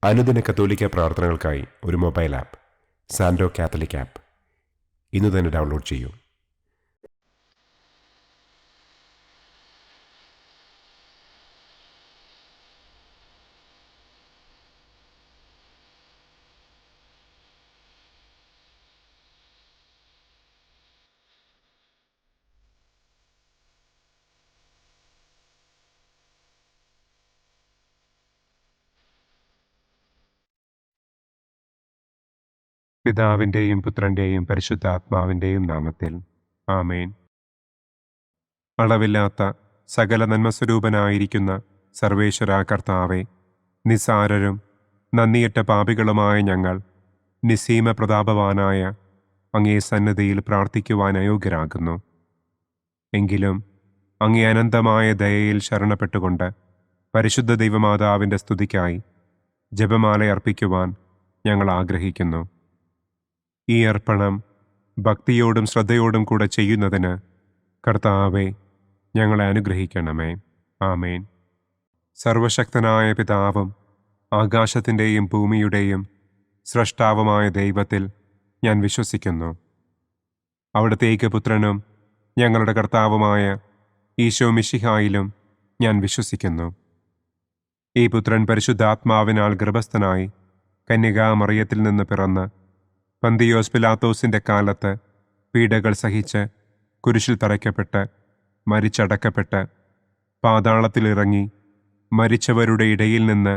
അനുദിന കത്തോലിക്ക പ്രാർത്ഥനകൾക്കായി ഒരു മൊബൈൽ ആപ്പ് സാൻഡോ കാത്തലിക് ആപ്പ് ഇന്ന് തന്നെ ഡൗൺലോഡ് ചെയ്യൂ. പിതാവിൻ്റെയും പുത്രൻ്റെയും പരിശുദ്ധാത്മാവിൻ്റെയും നാമത്തിൽ ആമേൻ. അളവില്ലാത്ത സകല നന്മസ്വരൂപനായിരിക്കുന്ന സർവേശ്വര കർത്താവെ, നിസാരരും നന്ദിയറ്റ പാപികളുമായ ഞങ്ങൾ നിസ്സീമ പ്രതാപവാനായ അങ്ങേ സന്നിധിയിൽ പ്രാർത്ഥിക്കുവാൻ അയോഗ്യരാകുന്നു. എങ്കിലും അങ്ങേ അനന്തമായ ദയയിൽ ശരണപ്പെട്ടുകൊണ്ട് പരിശുദ്ധ ദൈവമാതാവിൻ്റെ സ്തുതിക്കായി ജപമാല അർപ്പിക്കുവാൻ ഞങ്ങൾ ആഗ്രഹിക്കുന്നു. ഈ അർപ്പണം ഭക്തിയോടും ശ്രദ്ധയോടും കൂടെ ചെയ്യുന്നതിന് കർത്താവെ ഞങ്ങളെ അനുഗ്രഹിക്കണമേ. ആമേൻ. സർവശക്തനായ പിതാവും ആകാശത്തിൻ്റെയും ഭൂമിയുടെയും സ്രഷ്ടാവുമായ ദൈവത്തിൽ ഞാൻ വിശ്വസിക്കുന്നു. അവിടുത്തെ ഏകപുത്രനും ഞങ്ങളുടെ കർത്താവുമായ ഈശോ മിശിഹായിലും ഞാൻ വിശ്വസിക്കുന്നു. ഈ പുത്രൻ പരിശുദ്ധാത്മാവിനാൽ ഗർഭസ്ഥനായി കന്യകാമറിയത്തിൽ നിന്ന് പിറന്ന് പന്തിയോസ് പിലാത്തോസിൻ്റെ കാലത്ത് പീഡകൾ സഹിച്ച് കുരിശിൽ തറയ്ക്കപ്പെട്ട് മരിച്ചടക്കപ്പെട്ട് പാതാളത്തിലിറങ്ങി മരിച്ചവരുടെ ഇടയിൽ നിന്ന്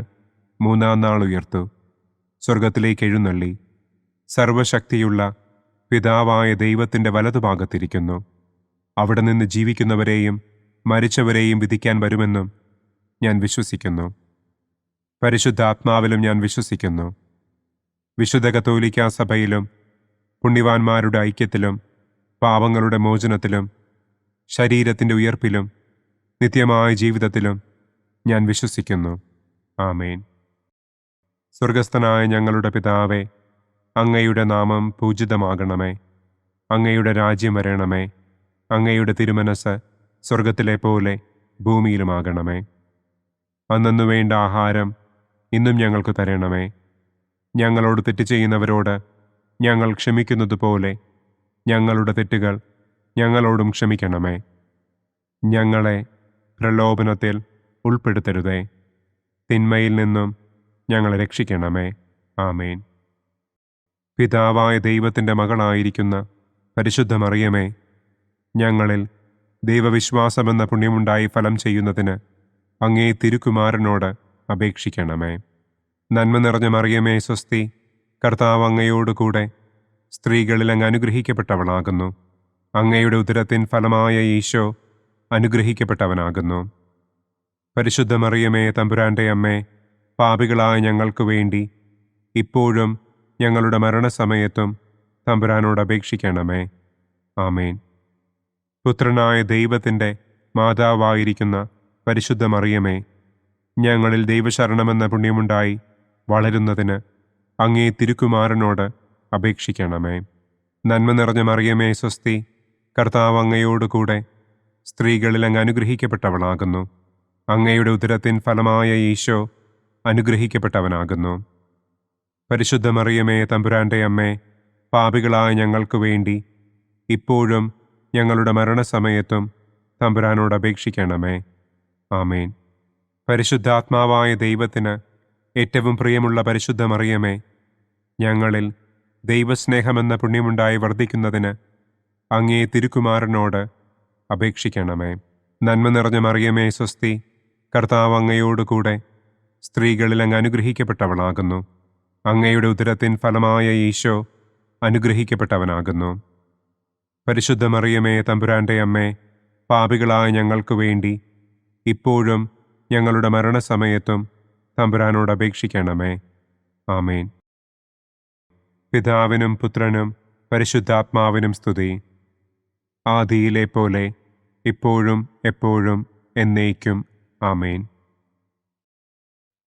മൂന്നാം നാൾ ഉയർത്തു, സ്വർഗത്തിലേക്ക് എഴുന്നള്ളി, സർവശക്തിയുള്ള പിതാവായ ദൈവത്തിൻ്റെ വലതുഭാഗത്തിരിക്കുന്നു. അവിടെ നിന്ന് ജീവിക്കുന്നവരെയും മരിച്ചവരെയും വിധിക്കാൻ വരുമെന്നും ഞാൻ വിശ്വസിക്കുന്നു. പരിശുദ്ധാത്മാവിലും ഞാൻ വിശ്വസിക്കുന്നു. വിശുദ്ധ കത്തോലിക്കാ സഭയിലും പുണ്യവാന്മാരുടെ ഐക്യത്തിലും പാപങ്ങളുടെ മോചനത്തിലും ശരീരത്തിൻ്റെ ഉയർപ്പിലും നിത്യമായ ജീവിതത്തിലും ഞാൻ വിശ്വസിക്കുന്നു. ആമേൻ. സ്വർഗസ്ഥനായ ഞങ്ങളുടെ പിതാവേ, അങ്ങയുടെ നാമം പൂജിതമാകണമേ. അങ്ങയുടെ രാജ്യം വരണമേ. അങ്ങയുടെ തിരുമനസ് സ്വർഗത്തിലെ പോലെ ഭൂമിയിലുമാകണമേ. അന്നന്നു വേണ്ട ആഹാരം ഇന്നും ഞങ്ങൾക്ക് തരണമേ. ഞങ്ങളോട് തെറ്റ് ചെയ്യുന്നവരോട് ഞങ്ങൾ ക്ഷമിക്കുന്നത് പോലെ ഞങ്ങളുടെ തെറ്റുകൾ ഞങ്ങളോടും ക്ഷമിക്കണമേ. ഞങ്ങളെ പ്രലോഭനത്തിൽ ഉൾപ്പെടുത്തരുതേ, തിന്മയിൽ നിന്നും ഞങ്ങളെ രക്ഷിക്കണമേ. ആമേൻ. പിതാവായ ദൈവത്തിൻ്റെ മകളായിരിക്കുന്ന പരിശുദ്ധ മറിയമേ, ഞങ്ങളിൽ ദൈവവിശ്വാസമെന്ന പുണ്യമുണ്ടായി ഫലം ചെയ്യുന്നതിന് അങ്ങേ തിരുക്കുമാരനോട് അപേക്ഷിക്കണമേ. നന്മ നിറഞ്ഞ മറിയമേ സ്വസ്തി, കർത്താവ് അങ്ങയോടുകൂടെ സ്ത്രീകളിൽ അങ്ങ് അനുഗ്രഹിക്കപ്പെട്ടവളാകുന്നു. അങ്ങയുടെ ഉദരത്തിൻ ഫലമായ ഈശോ അനുഗ്രഹിക്കപ്പെട്ടവനാകുന്നു. പരിശുദ്ധ മറിയമേ തമ്പുരാൻ്റെ അമ്മേ, പാപികളായ ഞങ്ങൾക്ക് വേണ്ടി ഇപ്പോഴും ഞങ്ങളുടെ മരണസമയത്തും തമ്പുരാനോട് അപേക്ഷിക്കണമേ. ആമേൻ. പുത്രനായ ദൈവത്തിൻ്റെ മാതാവായിരിക്കുന്ന പരിശുദ്ധ മറിയമേ, ഞങ്ങളിൽ ദൈവശരണമെന്ന പുണ്യമുണ്ടായി വളരുന്നതിന് അങ്ങേ തിരുക്കുമാരനോട് അപേക്ഷിക്കണമേ. നന്മ നിറഞ്ഞ മറിയമേ സ്വസ്തി, കർത്താവ് അങ്ങയോടുകൂടെ സ്ത്രീകളിൽ അങ്ങ് അനുഗ്രഹിക്കപ്പെട്ടവളാകുന്നു. അങ്ങയുടെ ഉദരത്തിൻ ഫലമായ ഈശോ അനുഗ്രഹിക്കപ്പെട്ടവനാകുന്നു. പരിശുദ്ധ മറിയമേ തമ്പുരാൻ്റെ അമ്മേ, പാപികളായ ഞങ്ങൾക്ക് വേണ്ടി ഇപ്പോഴും ഞങ്ങളുടെ മരണസമയത്തും തമ്പുരാനോട് അപേക്ഷിക്കണമേ. ആമേൻ. പരിശുദ്ധാത്മാവായ ദൈവത്തിന് ഏറ്റവും പ്രിയമുള്ള പരിശുദ്ധ മറിയമേ, ഞങ്ങളിൽ ദൈവസ്നേഹമെന്ന പുണ്യമുണ്ടായി വർദ്ധിക്കുന്നതിന് അങ്ങേ തിരുക്കുമാരനോട് അപേക്ഷിക്കണമേ. നന്മ നിറഞ്ഞ മറിയമേ സ്വസ്തി, കർത്താവ് അങ്ങയോടുകൂടെ സ്ത്രീകളിൽ അങ്ങ് അനുഗ്രഹിക്കപ്പെട്ടവളാകുന്നു. അങ്ങയുടെ ഉദരത്തിൻ ഫലമായ ഈശോ അനുഗ്രഹിക്കപ്പെട്ടവനാകുന്നു. പരിശുദ്ധ മറിയമേ തമ്പുരാൻ്റെ അമ്മേ, പാപികളായ ഞങ്ങൾക്ക് വേണ്ടി ഇപ്പോഴും ഞങ്ങളുടെ മരണസമയത്തും തമ്പുരാനോട് അപേക്ഷിക്കണമേ. ആമേൻ. പിതാവിനും പുത്രനും പരിശുദ്ധാത്മാവിനും സ്തുതി. ആദിയിലെ പോലെ ഇപ്പോഴും എപ്പോഴും എന്നേക്കും. ആമേൻ.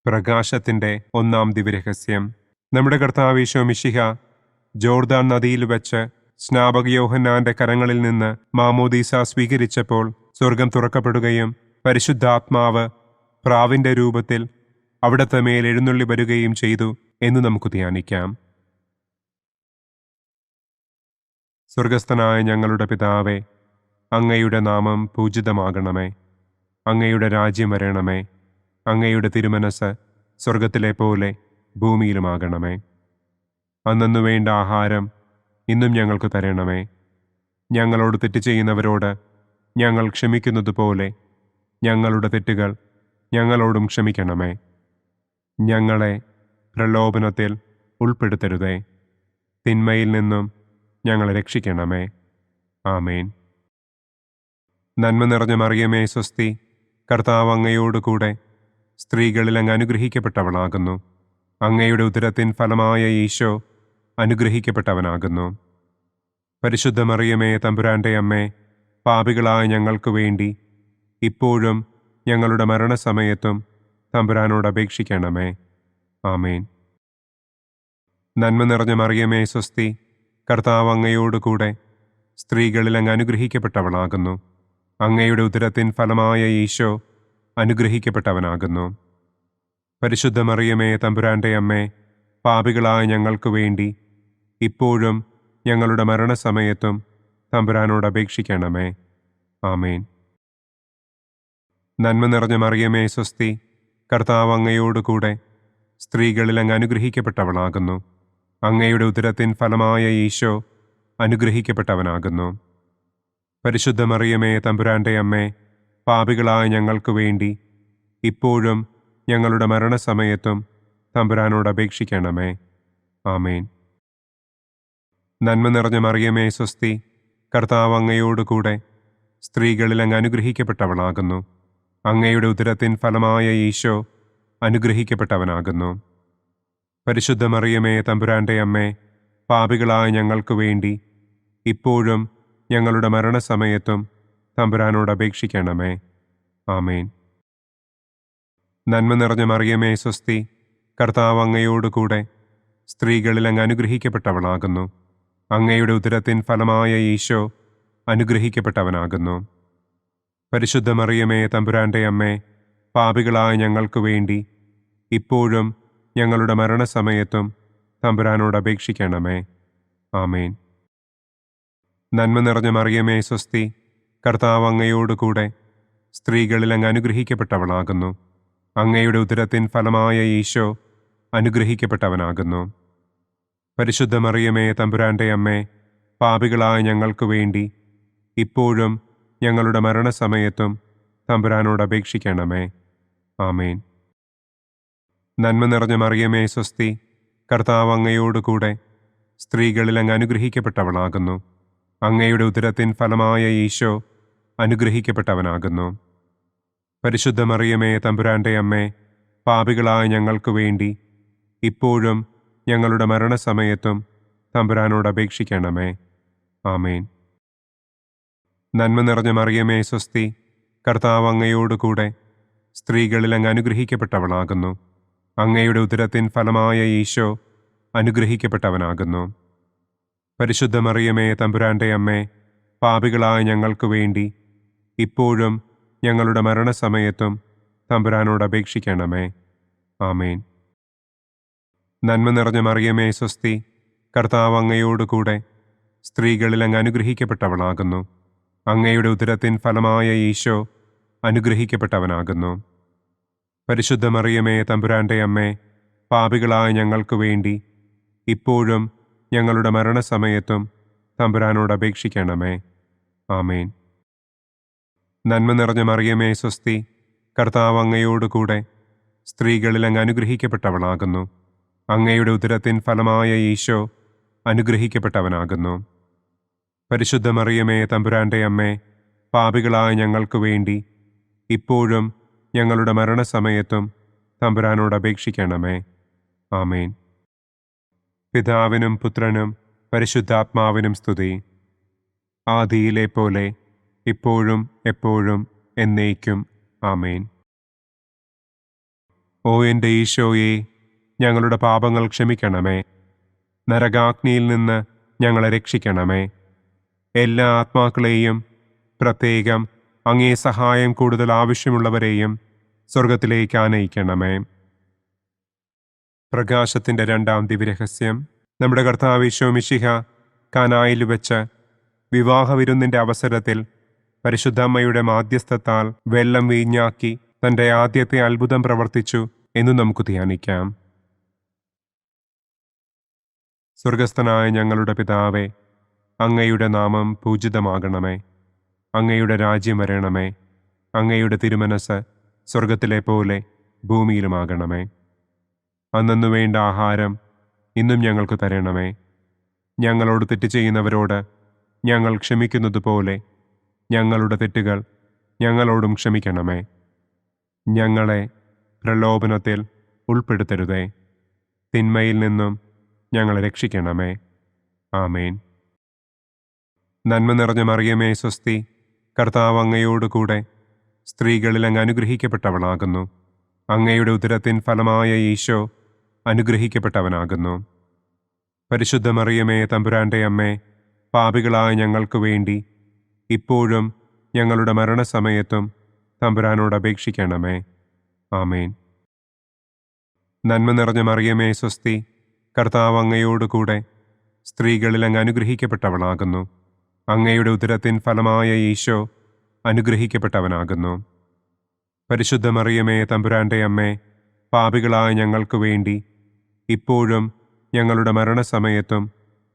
പ്രകാശത്തിൻ്റെ ഒന്നാം ദിവ്യരഹസ്യം. നമ്മുടെ കർത്താവ് ഈശോ മിശിഹ ജോർദാൻ നദിയിൽ വെച്ച് സ്നാപക യോഹന്നാന്റെ കരങ്ങളിൽ നിന്ന് മാമോദീസ സ്വീകരിച്ചപ്പോൾ സ്വർഗം തുറക്കപ്പെടുകയും പരിശുദ്ധാത്മാവ് പ്രാവിൻ്റെ രൂപത്തിൽ അവിടുത്തെ മേൽ എഴുന്നള്ളി വരികയും ചെയ്തു എന്ന് നമുക്ക് ധ്യാനിക്കാം. സ്വർഗസ്ഥനായ ഞങ്ങളുടെ പിതാവേ, അങ്ങയുടെ നാമം പൂജിതമാകണമേ. അങ്ങയുടെ രാജ്യം വരണമേ. അങ്ങയുടെ തിരുമനസ് സ്വർഗത്തിലെ പോലെ ഭൂമിയിലുമാകണമേ. അന്നന്നു വേണ്ട ആഹാരം ഇന്നും ഞങ്ങൾക്ക് തരണമേ. ഞങ്ങളോട് തെറ്റ് ചെയ്യുന്നവരോട് ഞങ്ങൾ ക്ഷമിക്കുന്നത് പോലെ ഞങ്ങളുടെ തെറ്റുകൾ ഞങ്ങളോടും ക്ഷമിക്കണമേ. ഞങ്ങളെ പ്രലോഭനത്തിൽ ഉൾപ്പെടുത്തരുതേ, തിന്മയിൽ നിന്നും ഞങ്ങളെ രക്ഷിക്കണമേ. ആമേൻ. നന്മ നിറഞ്ഞ മറിയമേ സ്വസ്തി, കർത്താവ് അങ്ങയോടുകൂടെ സ്ത്രീകളിൽ അങ്ങ് അനുഗ്രഹിക്കപ്പെട്ടവളാകുന്നു. അങ്ങയുടെ ഉദരത്തിൻ ഫലമായ ഈശോ അനുഗ്രഹിക്കപ്പെട്ടവനാകുന്നു. പരിശുദ്ധ മറിയമേ തമ്പുരാന്റെ അമ്മേ, പാപികളായ ഞങ്ങൾക്ക് വേണ്ടി ഇപ്പോഴും ഞങ്ങളുടെ മരണസമയത്തും തമ്പുരാനോട് അപേക്ഷിക്കണമേ. ആമേൻ. നന്മ നിറഞ്ഞ മറിയമേ സ്വസ്തി, കർത്താവ് അങ്ങയോടുകൂടെ സ്ത്രീകളിൽ അങ്ങ് അനുഗ്രഹിക്കപ്പെട്ടവളാകുന്നു. അങ്ങയുടെ ഉദരത്തിൻ ഫലമായ ഈശോ അനുഗ്രഹിക്കപ്പെട്ടവനാകുന്നു. പരിശുദ്ധ മറിയമേ തമ്പുരാന്റെ അമ്മേ, പാപികളായ ഞങ്ങൾക്ക് വേണ്ടി ഇപ്പോഴും ഞങ്ങളുടെ മരണസമയത്തും തമ്പുരാനോട് അപേക്ഷിക്കണമേ. ആമേൻ. നന്മ നിറഞ്ഞ മറിയമേ സ്വസ്തി, കർത്താവ് അങ്ങയോടുകൂടെ സ്ത്രീകളിൽ അങ്ങ് അനുഗ്രഹിക്കപ്പെട്ടവളാകുന്നു. അങ്ങയുടെ ഉദരത്തിൻ ഫലമായ ഈശോ അനുഗ്രഹിക്കപ്പെട്ടവനാകുന്നു. പരിശുദ്ധ മറിയമേ തമ്പുരാന്റെ അമ്മേ, പാപികളായ ഞങ്ങൾക്ക് വേണ്ടി ഇപ്പോഴും ഞങ്ങളുടെ മരണസമയത്തും തമ്പുരാനോട് അപേക്ഷിക്കണമേ. ആമേൻ. നന്മ നിറഞ്ഞ മറിയമേ സ്വസ്തി, കർത്താവ് അങ്ങയോടുകൂടെ സ്ത്രീകളിൽ അങ്ങ് അനുഗ്രഹിക്കപ്പെട്ടവളാകുന്നു. അങ്ങയുടെ ഉദരത്തിൻ ഫലമായ ഈശോ അനുഗ്രഹിക്കപ്പെട്ടവനാകുന്നു. പരിശുദ്ധ മറിയമേ തമ്പുരാന്റെ അമ്മേ, പാപികളായ ഞങ്ങൾക്ക് വേണ്ടി ഇപ്പോഴും ഞങ്ങളുടെ മരണസമയത്തും തമ്പുരാനോട് അപേക്ഷിക്കണമേ. ആമേൻ. നന്മ നിറഞ്ഞ മറിയമേ സ്വസ്തി, കർത്താവ് അങ്ങയോടുകൂടെ സ്ത്രീകളിൽ അങ്ങ് അനുഗ്രഹിക്കപ്പെട്ടവളാകുന്നു. അങ്ങയുടെ ഉദരത്തിൻ ഫലമായ ഈശോ അനുഗ്രഹിക്കപ്പെട്ടവനാകുന്നു. പരിശുദ്ധ മറിയമേ തമ്പുരാന്റെ അമ്മേ, പാപികളായ ഞങ്ങൾക്ക് വേണ്ടി ഇപ്പോഴും ഞങ്ങളുടെ മരണസമയത്തും തമ്പുരാനോട് അപേക്ഷിക്കണമേ. ആമേൻ. നന്മ നിറഞ്ഞ മറിയമേ സ്വസ്തി, കർത്താവ് അങ്ങയോടുകൂടെ സ്ത്രീകളിൽ അങ്ങ് അനുഗ്രഹിക്കപ്പെട്ടവളാകുന്നു. അങ്ങയുടെ ഉദരത്തിൻ ഫലമായ ഈശോ അനുഗ്രഹിക്കപ്പെട്ടവനാകുന്നു. പരിശുദ്ധ മറിയമേ തമ്പുരാന്റെ അമ്മേ, പാപികളായ ഞങ്ങൾക്ക് വേണ്ടി ഇപ്പോഴും ഞങ്ങളുടെ മരണസമയത്തും തമ്പുരാനോട് അപേക്ഷിക്കണമേ. ആമേൻ. നന്മ നിറഞ്ഞ മറിയമേ സ്വസ്തി, കർത്താവ് അങ്ങയോടുകൂടെ സ്ത്രീകളിൽ അങ്ങ് അനുഗ്രഹിക്കപ്പെട്ടവളാകുന്നു. അങ്ങയുടെ ഉദരത്തിൻ ഫലമായ ഈശോ അനുഗ്രഹിക്കപ്പെട്ടവനാകുന്നു. പരിശുദ്ധ മറിയമേ തമ്പുരാന്റെ അമ്മേ, പാപികളായ ഞങ്ങൾക്ക് വേണ്ടി ഇപ്പോഴും ഞങ്ങളുടെ മരണസമയത്തും തമ്പുരാനോട് അപേക്ഷിക്കണമേ. ആമേൻ. നന്മ നിറഞ്ഞ മറിയമേ സ്വസ്തി, കർത്താവ് അങ്ങയോടുകൂടെ സ്ത്രീകളിൽ അങ്ങ് അനുഗ്രഹിക്കപ്പെട്ടവളാകുന്നു. അങ്ങയുടെ ഉദരത്തിൻ ഫലമായ ഈശോ അനുഗ്രഹിക്കപ്പെട്ടവനാകുന്നു. പരിശുദ്ധ മറിയമേ തമ്പുരാന്റെ അമ്മേ, പാപികളായ ഞങ്ങൾക്ക് വേണ്ടി ഇപ്പോഴും ഞങ്ങളുടെ മരണസമയത്തും തമ്പുരാനോട് അപേക്ഷിക്കണമേ. ആമേൻ. നന്മ നിറഞ്ഞ മറിയമേ സ്വസ്തി, കർത്താവ് അങ്ങയോടുകൂടെ സ്ത്രീകളിൽ അങ്ങ് അനുഗ്രഹിക്കപ്പെട്ടവളാകുന്നു. അങ്ങയുടെ ഉദരത്തിൻ ഫലമായ ഈശോ അനുഗ്രഹിക്കപ്പെട്ടവനാകുന്നു. പരിശുദ്ധ മറിയമേ തമ്പുരാന്റെ അമ്മേ, പാപികളായ ഞങ്ങൾക്ക് വേണ്ടി ഇപ്പോഴും ഞങ്ങളുടെ മരണസമയത്തും തമ്പുരാനോട് അപേക്ഷിക്കണമേ. ആമേൻ. നന്മ നിറഞ്ഞ മറിയമേ സ്വസ്തി, കർത്താവ് അങ്ങയോടുകൂടെ സ്ത്രീകളിൽ അങ്ങ് അനുഗ്രഹിക്കപ്പെട്ടവളാകുന്നു. അങ്ങയുടെ ഉദരത്തിൻ ഫലമായ ഈശോ അനുഗ്രഹിക്കപ്പെട്ടവനാകുന്നു. പരിശുദ്ധ മറിയമേ തമ്പുരാന്റെ അമ്മേ, പാപികളായ ഞങ്ങൾക്ക് വേണ്ടി ഇപ്പോഴും ഞങ്ങളുടെ മരണസമയത്തും തമ്പുരാനോട് അപേക്ഷിക്കണമേ. ആമേൻ. പിതാവിനും പുത്രനും പരിശുദ്ധാത്മാവിനും സ്തുതി. ആദിയിലെ പോലെ ഇപ്പോഴും എപ്പോഴും എന്നേക്കും. ആമേൻ. ഓ എൻ്റെ ഈശോയെ, ഞങ്ങളുടെ പാപങ്ങൾ ക്ഷമിക്കണമേ. നരകാഗ്നിയിൽ നിന്ന് ഞങ്ങളെ രക്ഷിക്കണമേ. എല്ലാ ആത്മാക്കളെയും, പ്രത്യേകം അങ്ങേ സഹായം കൂടുതൽ ആവശ്യമുള്ളവരെയും സ്വർഗത്തിലേക്ക് ആനയിക്കണമേ. പ്രകാശത്തിൻ്റെ രണ്ടാം ദിവ്യരഹസ്യം. നമ്മുടെ കർത്താവ് ഈശോ മിശിഹ കാനായിൽ വെച്ച് വിവാഹവിരുന്നിൻ്റെ അവസരത്തിൽ പരിശുദ്ധമ്മയുടെ മാധ്യസ്ഥത്താൽ വെള്ളം വീഞ്ഞാക്കി തൻ്റെ ആദ്യത്തെ അത്ഭുതം പ്രവർത്തിച്ചു എന്ന് നമുക്ക് ധ്യാനിക്കാം. സ്വർഗസ്ഥനായ ഞങ്ങളുടെ പിതാവേ, അങ്ങയുടെ നാമം പൂജിതമാകണമേ. അങ്ങയുടെ രാജ്യം വരണമേ. അങ്ങയുടെ തിരുമനസ് സ്വർഗത്തിലെ പോലെ ഭൂമിയിലുമാകണമേ. അന്നന്നു വേണ്ട ആഹാരം ഇന്നും ഞങ്ങൾക്ക് തരണമേ. ഞങ്ങളോട് തെറ്റ് ചെയ്യുന്നവരോട് ഞങ്ങൾ ക്ഷമിക്കുന്നത് പോലെ ഞങ്ങളുടെ തെറ്റുകൾ ഞങ്ങളോടും ക്ഷമിക്കണമേ. ഞങ്ങളെ പ്രലോഭനത്തിൽ ഉൾപ്പെടുത്തരുതേ. തിന്മയിൽ നിന്നും ഞങ്ങളെ രക്ഷിക്കണമേ. ആമേൻ. നന്മ നിറഞ്ഞ മറിയമേ സ്വസ്തി, കർത്താവ് അങ്ങയോട് കൂടെ സ്ത്രീകളിൽ അങ്ങ് അനുഗ്രഹിക്കപ്പെട്ടവളാകുന്നു. അങ്ങയുടെ ഉദരത്തിൻ ഫലമായ ഈശോ അനുഗ്രഹിക്കപ്പെട്ടവനാകുന്നു. പരിശുദ്ധ മറിയമേ തമ്പുരാൻ്റെ അമ്മേ, പാപികളായ ഞങ്ങൾക്ക് വേണ്ടി ഇപ്പോഴും ഞങ്ങളുടെ മരണസമയത്തും തമ്പുരാനോട് അപേക്ഷിക്കണമേ. ആമേൻ. നന്മ നിറഞ്ഞ മറിയമേ സ്വസ്തി, കർത്താവ് അങ്ങയോട് കൂടെ സ്ത്രീകളിൽ അങ്ങ് അനുഗ്രഹിക്കപ്പെട്ടവളാകുന്നു. അങ്ങയുടെ ഉദരത്തിൻ ഫലമായ ഈശോ അനുഗ്രഹിക്കപ്പെട്ടവനാകുന്നു. പരിശുദ്ധ മറിയമേ തമ്പുരാൻ്റെ അമ്മേ, പാപികളായ ഞങ്ങൾക്ക് വേണ്ടി ഇപ്പോഴും ഞങ്ങളുടെ മരണസമയത്തും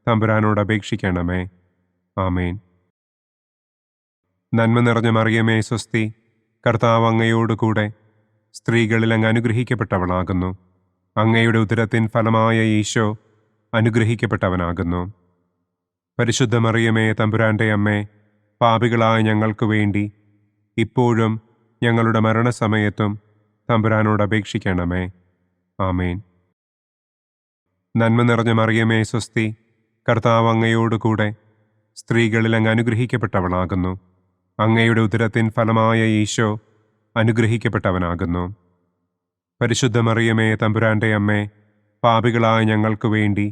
തമ്പുരാനോട് അപേക്ഷിക്കണമേ. ആമേൻ. നന്മ നിറഞ്ഞ മറിയമേ സ്വസ്തി, കർത്താവ് അങ്ങയോട് കൂടെ സ്ത്രീകളിൽ അങ്ങ് അനുഗ്രഹിക്കപ്പെട്ടവളാകുന്നു. അങ്ങയുടെ ഉദരത്തിൻ ഫലമായ ഈശോ അനുഗ്രഹിക്കപ്പെട്ടവനാകുന്നു. പരിശുദ്ധ മറിയമേ തമ്പുരാൻ്റെ അമ്മേ, പാപികളായ ഞങ്ങൾക്ക് വേണ്ടി ഇപ്പോഴും ഞങ്ങളുടെ മരണസമയത്തും തമ്പുരാനോട് അപേക്ഷിക്കണമേ. ആമേൻ. നന്മ നിറഞ്ഞ മറിയമേ സ്വസ്തി, കർത്താവ് അങ്ങയോട് കൂടെ സ്ത്രീകളിൽ അങ്ങ് അനുഗ്രഹിക്കപ്പെട്ടവളാകുന്നു. അങ്ങയുടെ ഉദരത്തിൻ ഫലമായ ഈശോ അനുഗ്രഹിക്കപ്പെട്ടവനാകുന്നു. പരിശുദ്ധ മറിയമേ തമ്പുരാൻ്റെ അമ്മേ, പാപികളായ ഞങ്ങൾക്ക് വേണ്ടി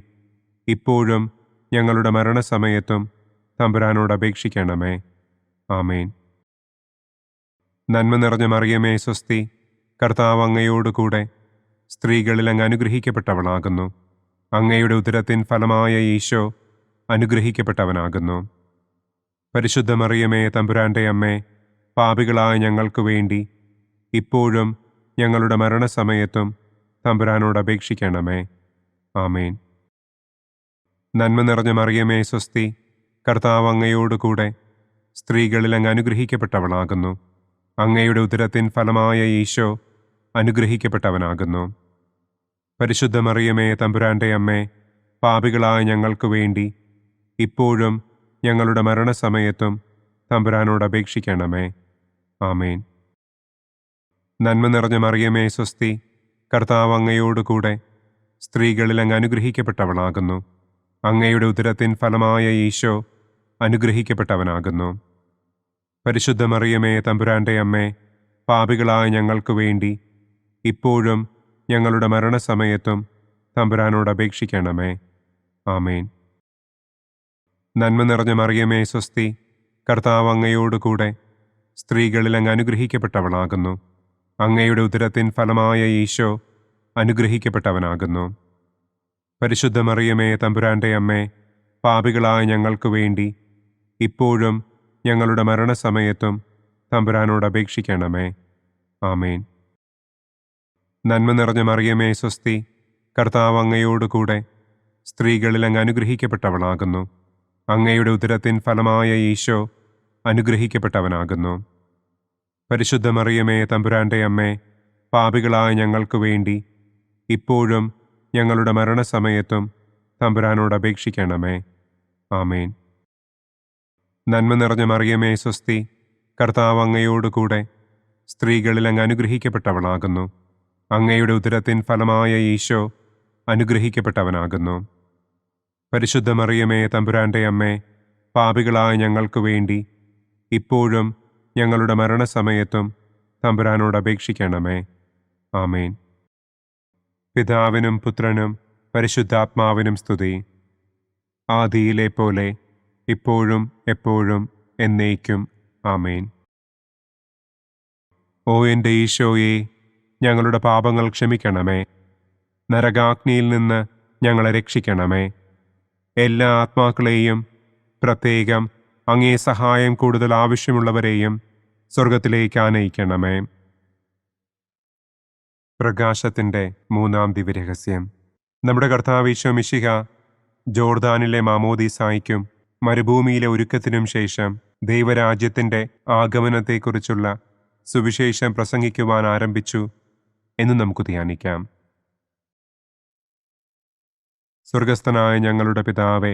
ഇപ്പോഴും ഞങ്ങളുടെ മരണസമയത്തും തമ്പുരാനോട് അപേക്ഷിക്കണമേ. ആമേൻ. നന്മ നിറഞ്ഞ മറിയമേ സ്വസ്തി, കർത്താവ് അങ്ങയോട് കൂടെ സ്ത്രീകളിൽ അങ്ങ് അനുഗ്രഹിക്കപ്പെട്ടവളാകുന്നു. അങ്ങയുടെ ഉദരത്തിൻ ഫലമായ ഈശോ അനുഗ്രഹിക്കപ്പെട്ടവനാകുന്നു. പരിശുദ്ധ മറിയമേ തമ്പുരാൻ്റെ അമ്മേ, പാപികളായ ഞങ്ങൾക്ക് വേണ്ടി ഇപ്പോഴും ഞങ്ങളുടെ മരണസമയത്തും തമ്പുരാനോട് അപേക്ഷിക്കണമേ. ആമേൻ. നന്മ നിറഞ്ഞ മറിയമേ സ്വസ്തി, കർത്താവ് അങ്ങയോട് കൂടെ സ്ത്രീകളിൽ അങ്ങ് അനുഗ്രഹിക്കപ്പെട്ടവളാകുന്നു. അങ്ങയുടെ ഉദരത്തിൻ ഫലമായ ഈശോ അനുഗ്രഹിക്കപ്പെട്ടവനാകുന്നു. പരിശുദ്ധ മറിയമേ തമ്പുരാൻ്റെ അമ്മേ, പാപികളായ ഞങ്ങൾക്ക് വേണ്ടി ഇപ്പോഴും ഞങ്ങളുടെ മരണസമയത്തും തമ്പുരാനോട് അപേക്ഷിക്കണമേ. ആമേൻ. നന്മ നിറഞ്ഞ മറിയമേ സ്വസ്തി, കർത്താവ് അങ്ങയോട് കൂടെ സ്ത്രീകളിൽ അങ്ങ് അനുഗ്രഹിക്കപ്പെട്ടവളാകുന്നു. അങ്ങയുടെ ഉദരത്തിൻ ഫലമായ ഈശോ അനുഗ്രഹിക്കപ്പെട്ടവനാകുന്നു. പരിശുദ്ധ മറിയമേ തമ്പുരാൻ്റെ അമ്മേ, പാപികളായ ഞങ്ങൾക്ക് വേണ്ടി ഇപ്പോഴും ഞങ്ങളുടെ മരണസമയത്തും തമ്പുരാനോട് അപേക്ഷിക്കണമേ. ആമേൻ. നന്മ നിറഞ്ഞ മറിയമേ സ്വസ്തി, കർത്താവ് അങ്ങയോട് കൂടെ സ്ത്രീകളിൽ അങ്ങ് അനുഗ്രഹിക്കപ്പെട്ടവളാകുന്നു. അങ്ങയുടെ ഉദരത്തിൻ ഫലമായ ഈശോ അനുഗ്രഹിക്കപ്പെട്ടവനാകുന്നു. പരിശുദ്ധ മറിയമേ തമ്പുരാൻ്റെ അമ്മേ, പാപികളായ ഞങ്ങൾക്ക് വേണ്ടി ഇപ്പോഴും ഞങ്ങളുടെ മരണസമയത്തും തമ്പുരാനോട് അപേക്ഷിക്കണമേ. ആമേൻ. നന്മ നിറഞ്ഞ മറിയമേ സ്വസ്തി, കർത്താവ് അങ്ങയോട് കൂടെ സ്ത്രീകളിൽ അങ്ങ് അനുഗ്രഹിക്കപ്പെട്ടവളാകുന്നു. അങ്ങയുടെ ഉദരത്തിൻ ഫലമായ ഈശോ അനുഗ്രഹിക്കപ്പെട്ടവനാകുന്നു. പരിശുദ്ധ മറിയമേ തമ്പുരാൻ്റെ അമ്മേ, പാപികളായ ഞങ്ങൾക്ക് വേണ്ടി ഇപ്പോഴും ഞങ്ങളുടെ മരണസമയത്തും തമ്പുരാനോട് അപേക്ഷിക്കണമേ. ആമേൻ. നന്മ നിറഞ്ഞ മറിയമേ സ്വസ്തി, കർത്താവ് അങ്ങയോട് കൂടെ സ്ത്രീകളിൽ അങ്ങ് അനുഗ്രഹിക്കപ്പെട്ടവളാകുന്നു. അങ്ങയുടെ ഉദരത്തിൻ ഫലമായ ഈശോ അനുഗ്രഹിക്കപ്പെട്ടവനാകുന്നു. പരിശുദ്ധ മറിയമേ തമ്പുരാൻ്റെ അമ്മേ, പാപികളായ ഞങ്ങൾക്ക് വേണ്ടി ഇപ്പോഴും ഞങ്ങളുടെ മരണസമയത്തും തമ്പുരാനോട് അപേക്ഷിക്കണമേ. ആമേൻ. പിതാവിനും പുത്രനും പരിശുദ്ധാത്മാവിനും സ്തുതി. ആദിയിലെ പോലെ ഇപ്പോഴും എപ്പോഴും എന്നേക്കും. ആമേൻ. ഓ എൻ്റെ ഈശോയെ, ഞങ്ങളുടെ പാപങ്ങൾ ക്ഷമിക്കണമേ. നരകാഗ്നിയിൽ നിന്ന് ഞങ്ങളെ രക്ഷിക്കണമേ. എല്ലാ ആത്മാക്കളെയും, പ്രത്യേകം അങ്ങേ സഹായം കൂടുതൽ ആവശ്യമുള്ളവരെയും സ്വർഗത്തിലേക്ക് ആനയിക്കണമേ. പ്രകാശത്തിൻ്റെ മൂന്നാം ദിവ്യരഹസ്യം. നമ്മുടെ കർത്താവ് ഈശോ മിശിഹ ജോർദാനിലെ മാമോദീസായ്ക്കും മരുഭൂമിയിലെ ഒരുക്കത്തിനും ശേഷം ദൈവരാജ്യത്തിൻ്റെ ആഗമനത്തെക്കുറിച്ചുള്ള സുവിശേഷം പ്രസംഗിക്കുവാൻ ആരംഭിച്ചു എന്ന് നമുക്ക് ധ്യാനിക്കാം. സ്വർഗസ്ഥനായ ഞങ്ങളുടെ പിതാവേ,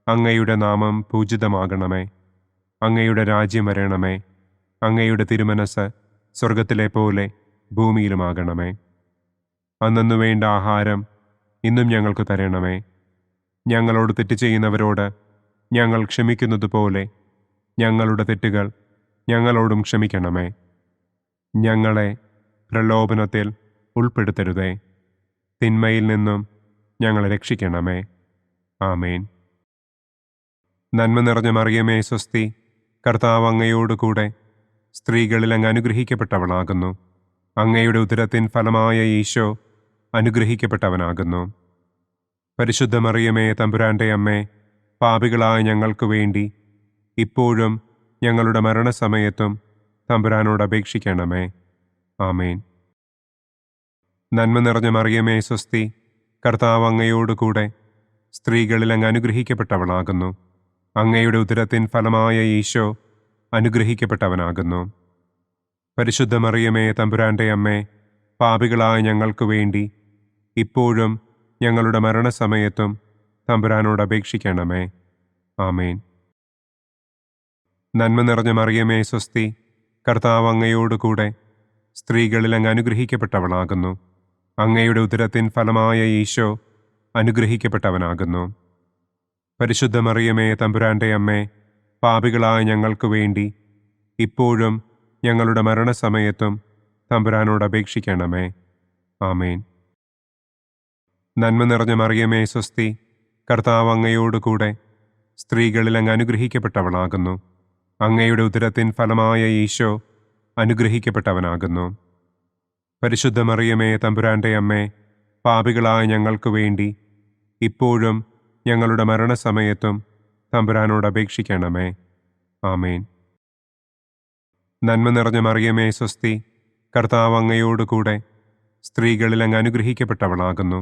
അങ്ങയുടെ നാമം പൂജിതമാകണമേ. അങ്ങയുടെ രാജ്യം വരണമേ. അങ്ങയുടെ തിരുമനസ് സ്വർഗത്തിലെ പോലെ ഭൂമിയിലുമാകണമേ. അന്നന്നു വേണ്ട ആഹാരം ഇന്നും ഞങ്ങൾക്ക് തരണമേ. ഞങ്ങളോട് തെറ്റ് ചെയ്യുന്നവരോട് ഞങ്ങൾ ക്ഷമിക്കുന്നത് പോലെ ഞങ്ങളുടെ തെറ്റുകൾ ഞങ്ങളോടും ക്ഷമിക്കണമേ. ഞങ്ങളെ പ്രലോഭനത്തിൽ ഉൾപ്പെടുത്തരുതേ. തിന്മയിൽ നിന്നും ഞങ്ങളെ രക്ഷിക്കണമേ. ആമേൻ. നന്മ നിറഞ്ഞ മറിയമേ സ്വസ്തി, കർത്താവ് അങ്ങയോടുകൂടെ സ്ത്രീകളിൽ അങ്ങ് അനുഗ്രഹിക്കപ്പെട്ടവളാകുന്നു. അങ്ങയുടെ ഉദരത്തിൻ ഫലമായ ഈശോ അനുഗ്രഹിക്കപ്പെട്ടവനാകുന്നു. പരിശുദ്ധ മറിയമേ തമ്പുരാൻ്റെ അമ്മേ, പാപികളായ ഞങ്ങൾക്ക് വേണ്ടി ഇപ്പോഴും ഞങ്ങളുടെ മരണസമയത്തും തമ്പുരാനോട് അപേക്ഷിക്കണമേ. ആമേൻ. നന്മ നിറഞ്ഞ മറിയമേ സ്വസ്തി, കർത്താവ് അങ്ങയോടുകൂടെ സ്ത്രീകളിൽ അങ്ങ് അനുഗ്രഹിക്കപ്പെട്ടവളാകുന്നു. അങ്ങയുടെ ഉദരത്തിൻ ഫലമായ ഈശോ അനുഗ്രഹിക്കപ്പെട്ടവനാകുന്നു. പരിശുദ്ധ മറിയമേ തമ്പുരാൻ്റെ അമ്മേ, പാപികളായ ഞങ്ങൾക്ക് വേണ്ടി ഇപ്പോഴും ഞങ്ങളുടെ മരണസമയത്തും തമ്പുരാനോട് അപേക്ഷിക്കണമേ. ആമേൻ. നന്മ നിറഞ്ഞ മറിയമേ സ്വസ്തി, കർത്താവ് അങ്ങയോടുകൂടെ സ്ത്രീകളിൽ അങ്ങ് അനുഗ്രഹിക്കപ്പെട്ടവളാകുന്നു. അങ്ങയുടെ ഉദരത്തിൻ ഫലമായ ഈശോ അനുഗ്രഹിക്കപ്പെട്ടവനാകുന്നു. പരിശുദ്ധ മറിയമേ തമ്പുരാൻ്റെ അമ്മേ, പാപികളായ ഞങ്ങൾക്ക് വേണ്ടി ഇപ്പോഴും ഞങ്ങളുടെ മരണസമയത്തും തമ്പുരാനോട് അപേക്ഷിക്കണമേ. ആമേൻ. നന്മ നിറഞ്ഞ മറിയമേ സ്വസ്തി, കർത്താവ് അങ്ങയോടുകൂടെ സ്ത്രീകളിൽ അങ്ങ് അനുഗ്രഹിക്കപ്പെട്ടവളാകുന്നു. അങ്ങയുടെ ഉദരത്തിൻ ഫലമായ ഈശോ അനുഗ്രഹിക്കപ്പെട്ടവനാകുന്നു. പരിശുദ്ധ മറിയമേ തമ്പുരാൻ്റെ അമ്മേ, പാപികളായ ഞങ്ങൾക്ക് വേണ്ടി ഇപ്പോഴും ഞങ്ങളുടെ മരണസമയത്തും തമ്പുരാനോട് അപേക്ഷിക്കണമേ. ആമേൻ. നന്മ നിറഞ്ഞ മറിയമേ സ്വസ്തി, കർത്താവ് അങ്ങയോടുകൂടെ സ്ത്രീകളിൽ അങ്ങ് അനുഗ്രഹിക്കപ്പെട്ടവളാകുന്നു.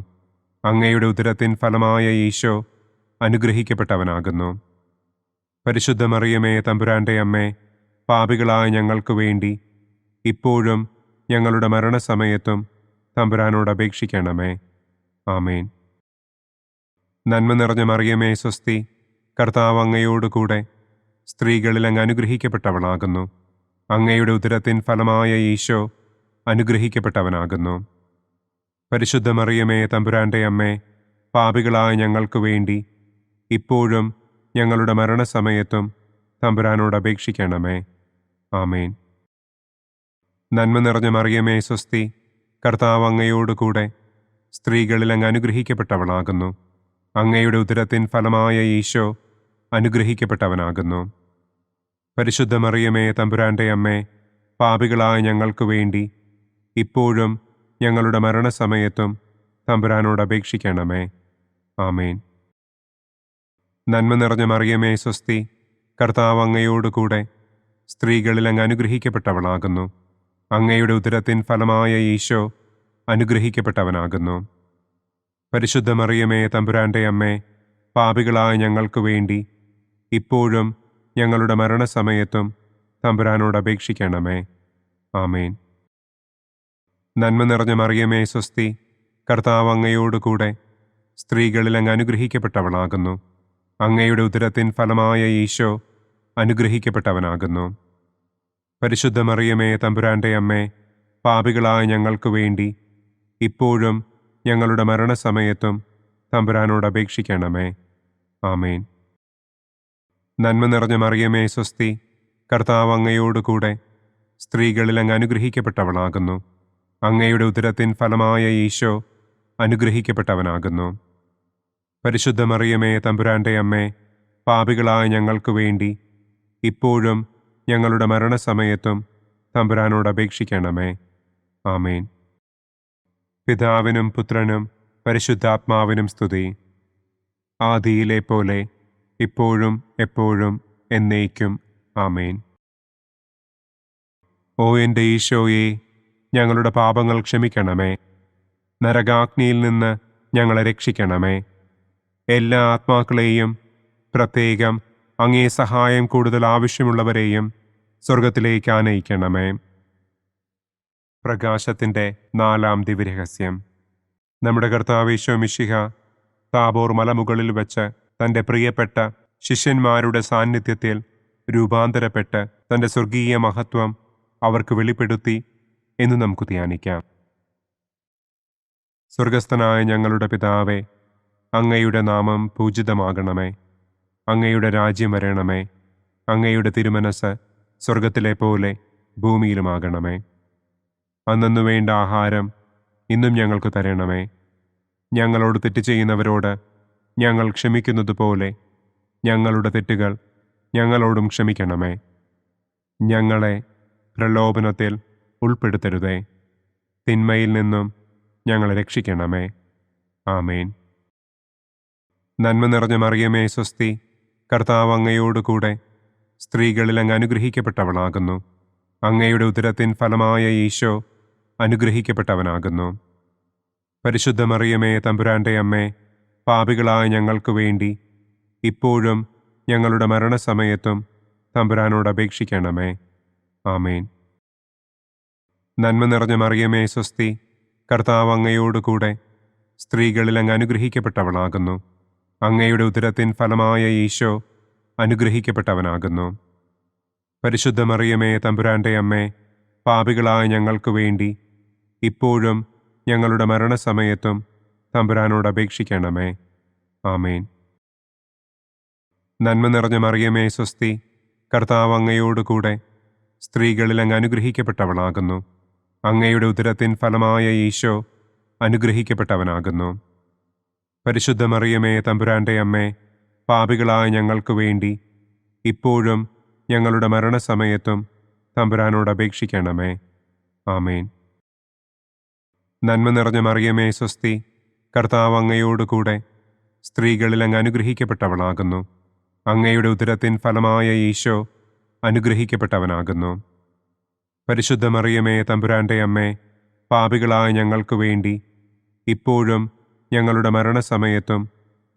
അങ്ങയുടെ ഉദരത്തിൻ ഫലമായ ഈശോ അനുഗ്രഹിക്കപ്പെട്ടവനാകുന്നു. പരിശുദ്ധ മറിയമേ തമ്പുരാൻ്റെ അമ്മേ, പാപികളായ ഞങ്ങൾക്ക് വേണ്ടി ഇപ്പോഴും ഞങ്ങളുടെ മരണസമയത്തും തമ്പുരാനോട് അപേക്ഷിക്കണമേ. ആമേൻ. നന്മ നിറഞ്ഞ മറിയമേ സ്വസ്തി, കർത്താവ് അങ്ങയോടുകൂടെ സ്ത്രീകളിൽ അങ്ങ് അനുഗ്രഹിക്കപ്പെട്ടവളാകുന്നു. അങ്ങയുടെ ഉദരത്തിൻ ഫലമായ ഈശോ അനുഗ്രഹിക്കപ്പെട്ടവനാകുന്നു. പരിശുദ്ധ മറിയമേ തമ്പുരാൻ്റെ അമ്മേ, പാപികളായ ഞങ്ങൾക്ക് വേണ്ടി ഇപ്പോഴും ഞങ്ങളുടെ മരണസമയത്തും തമ്പുരാനോട് അപേക്ഷിക്കണമേ. ആമേൻ. നന്മ നിറഞ്ഞ മറിയമേ സ്വസ്തി, കർത്താവ് അങ്ങയോടുകൂടെ സ്ത്രീകളിൽ അങ്ങ് അനുഗ്രഹിക്കപ്പെട്ടവളാകുന്നു. അങ്ങയുടെ ഉദരത്തിൻ ഫലമായ ഈശോ അനുഗ്രഹിക്കപ്പെട്ടവനാകുന്നു. പരിശുദ്ധ മറിയമേ തമ്പുരാൻ്റെ അമ്മേ, പാപികളായ ഞങ്ങൾക്ക് വേണ്ടി ഇപ്പോഴും ഞങ്ങളുടെ മരണസമയത്തും തമ്പുരാനോട് അപേക്ഷിക്കണമേ. ആമേൻ. നന്മ നിറഞ്ഞ മറിയമേ സ്വസ്തി, കർത്താവ് അങ്ങയോടുകൂടെ സ്ത്രീകളിൽ അങ്ങ് അനുഗ്രഹിക്കപ്പെട്ടവളാകുന്നു. അങ്ങയുടെ ഉദരത്തിൻ ഫലമായ ഈശോ അനുഗ്രഹിക്കപ്പെട്ടവനാകുന്നു. പരിശുദ്ധ മറിയമേ തമ്പുരാൻ്റെ അമ്മേ, പാപികളായ ഞങ്ങൾക്ക് വേണ്ടി ഇപ്പോഴും ഞങ്ങളുടെ മരണസമയത്തും തമ്പുരാനോട് അപേക്ഷിക്കണമേ. ആമേൻ. നന്മ നിറഞ്ഞ മറിയമേ സ്വസ്തി, കർത്താവ് അങ്ങയോടുകൂടെ സ്ത്രീകളിൽ അങ്ങ് അനുഗ്രഹിക്കപ്പെട്ടവളാകുന്നു. അങ്ങയുടെ ഉദരത്തിൻ ഫലമായ ഈശോ അനുഗ്രഹിക്കപ്പെട്ടവനാകുന്നു. പരിശുദ്ധ മറിയമേ തമ്പുരാൻ്റെ അമ്മേ, പാപികളായ ഞങ്ങൾക്ക് വേണ്ടി ഇപ്പോഴും ഞങ്ങളുടെ മരണസമയത്തും തമ്പുരാനോട് അപേക്ഷിക്കണമേ. ആമേൻ. നന്മ നിറഞ്ഞ മറിയമേ സ്വസ്തി, കർത്താവ് അങ്ങയോടുകൂടെ സ്ത്രീകളിൽ അങ്ങ് അനുഗ്രഹിക്കപ്പെട്ടവളാകുന്നു. അങ്ങയുടെ ഉദരത്തിൻ ഫലമായ ഈശോ അനുഗ്രഹിക്കപ്പെട്ടവനാകുന്നു. പരിശുദ്ധ മറിയമേ തമ്പുരാൻ്റെ അമ്മേ, പാപികളായ ഞങ്ങൾക്ക് വേണ്ടി ഇപ്പോഴും ഞങ്ങളുടെ മരണസമയത്തും തമ്പുരാനോട് അപേക്ഷിക്കണമേ. ആമേൻ. പിതാവിനും പുത്രനും പരിശുദ്ധാത്മാവിനും സ്തുതി. ആദിയിലെ പോലെ ഇപ്പോഴും എപ്പോഴും എന്നേക്കും. ആമേൻ. ഓ എൻ്റെ ഈശോയെ, ഞങ്ങളുടെ പാപങ്ങൾ ക്ഷമിക്കണമേ. നരകാഗ്നിയിൽ നിന്ന് ഞങ്ങളെ രക്ഷിക്കണമേ. എല്ലാ ആത്മാക്കളെയും, പ്രത്യേകം അങ്ങേ സഹായം കൂടുതൽ ആവശ്യമുള്ളവരെയും സ്വർഗത്തിലേക്ക് ആനയിക്കണമേ. പ്രകാശത്തിൻ്റെ 4-ാം ദിവ്യരഹസ്യം. നമ്മുടെ കർത്താവ് ഈശോ മിശിഹ താബോർ മലമുകളിൽ വെച്ച് തൻ്റെ പ്രിയപ്പെട്ട ശിഷ്യന്മാരുടെ സാന്നിധ്യത്തിൽ രൂപാന്തരപ്പെട്ട് തൻ്റെ സ്വർഗീയ മഹത്വം അവർക്ക് വെളിപ്പെടുത്തി എന്ന് നമുക്ക് ധ്യാനിക്കാം. സ്വർഗസ്ഥനായ ഞങ്ങളുടെ പിതാവേ, അങ്ങയുടെ നാമം പൂജിതമാകണമേ. അങ്ങയുടെ രാജ്യം വരണമേ. അങ്ങയുടെ തിരുമനസ് സ്വർഗത്തിലെ പോലെ ഭൂമിയിലുമാകണമേ. അന്നന്നു വേണ്ട ആഹാരം ഇന്നും ഞങ്ങൾക്ക് തരണമേ. ഞങ്ങളോട് തെറ്റ് ചെയ്യുന്നവരോട് ഞങ്ങൾ ക്ഷമിക്കുന്നത് പോലെ ഞങ്ങളുടെ തെറ്റുകൾ ഞങ്ങളോടും ക്ഷമിക്കണമേ. ഞങ്ങളെ പ്രലോഭനത്തിൽ ഉൾപ്പെടുത്തരുതേ. തിന്മയിൽ നിന്നും ഞങ്ങളെ രക്ഷിക്കണമേ. ആമേൻ. നന്മ നിറഞ്ഞ മറിയമേ സ്വസ്തി, കർത്താവ് അങ്ങയോടുകൂടെ സ്ത്രീകളിൽ അങ്ങ് അനുഗ്രഹിക്കപ്പെട്ടവളാകുന്നു. അങ്ങയുടെ ഉദരത്തിൻ ഫലമായ ഈശോ അനുഗ്രഹിക്കപ്പെട്ടവനാകുന്നു. പരിശുദ്ധ മറിയമേ തമ്പുരാൻ്റെ അമ്മേ, പാപികളായ ഞങ്ങൾക്ക് വേണ്ടി ഇപ്പോഴും ഞങ്ങളുടെ മരണസമയത്തും തമ്പുരാനോട് അപേക്ഷിക്കണമേ. ആമേൻ. നന്മ നിറഞ്ഞ മറിയമേ സ്വസ്തി, കർത്താവ് അങ്ങയോടുകൂടെ സ്ത്രീകളിൽ അങ്ങ് അനുഗ്രഹിക്കപ്പെട്ടവളാകുന്നു. അങ്ങയുടെ ഉദരത്തിൻ ഫലമായ ഈശോ അനുഗ്രഹിക്കപ്പെട്ടവനാകുന്നു. പരിശുദ്ധ മറിയമേ തമ്പുരാൻ്റെ അമ്മേ, പാപികളായ ഞങ്ങൾക്ക് വേണ്ടി ഇപ്പോഴും ഞങ്ങളുടെ മരണസമയത്തും തമ്പുരാനോട് അപേക്ഷിക്കണമേ. ആമേൻ. നന്മ നിറഞ്ഞ മറിയമേ സ്വസ്തി, കർത്താവ് അങ്ങയോടുകൂടെ സ്ത്രീകളിൽ അങ്ങ് അനുഗ്രഹിക്കപ്പെട്ടവളാകുന്നു. അങ്ങയുടെ ഉദരത്തിൻ ഫലമായ ഈശോ അനുഗ്രഹിക്കപ്പെട്ടവനാകുന്നു. പരിശുദ്ധ മറിയമേ തമ്പുരാൻ്റെ അമ്മേ, പാപികളായ ഞങ്ങൾക്ക് വേണ്ടി ഇപ്പോഴും ഞങ്ങളുടെ മരണസമയത്തും തമ്പുരാനോട് അപേക്ഷിക്കണമേ. ആമേൻ. നന്മ നിറഞ്ഞ മറിയമേ സ്വസ്തി, കർത്താവ് അങ്ങയോടുകൂടെ സ്ത്രീകളിൽ അങ്ങ് അനുഗ്രഹിക്കപ്പെട്ടവളാകുന്നു. അങ്ങയുടെ ഉദരത്തിൻ ഫലമായ ഈശോ അനുഗ്രഹിക്കപ്പെട്ടവനാകുന്നു. പരിശുദ്ധ മറിയമേ തമ്പുരാൻ്റെ അമ്മേ, പാപികളായ ഞങ്ങൾക്ക് വേണ്ടി ഇപ്പോഴും ഞങ്ങളുടെ മരണസമയത്തും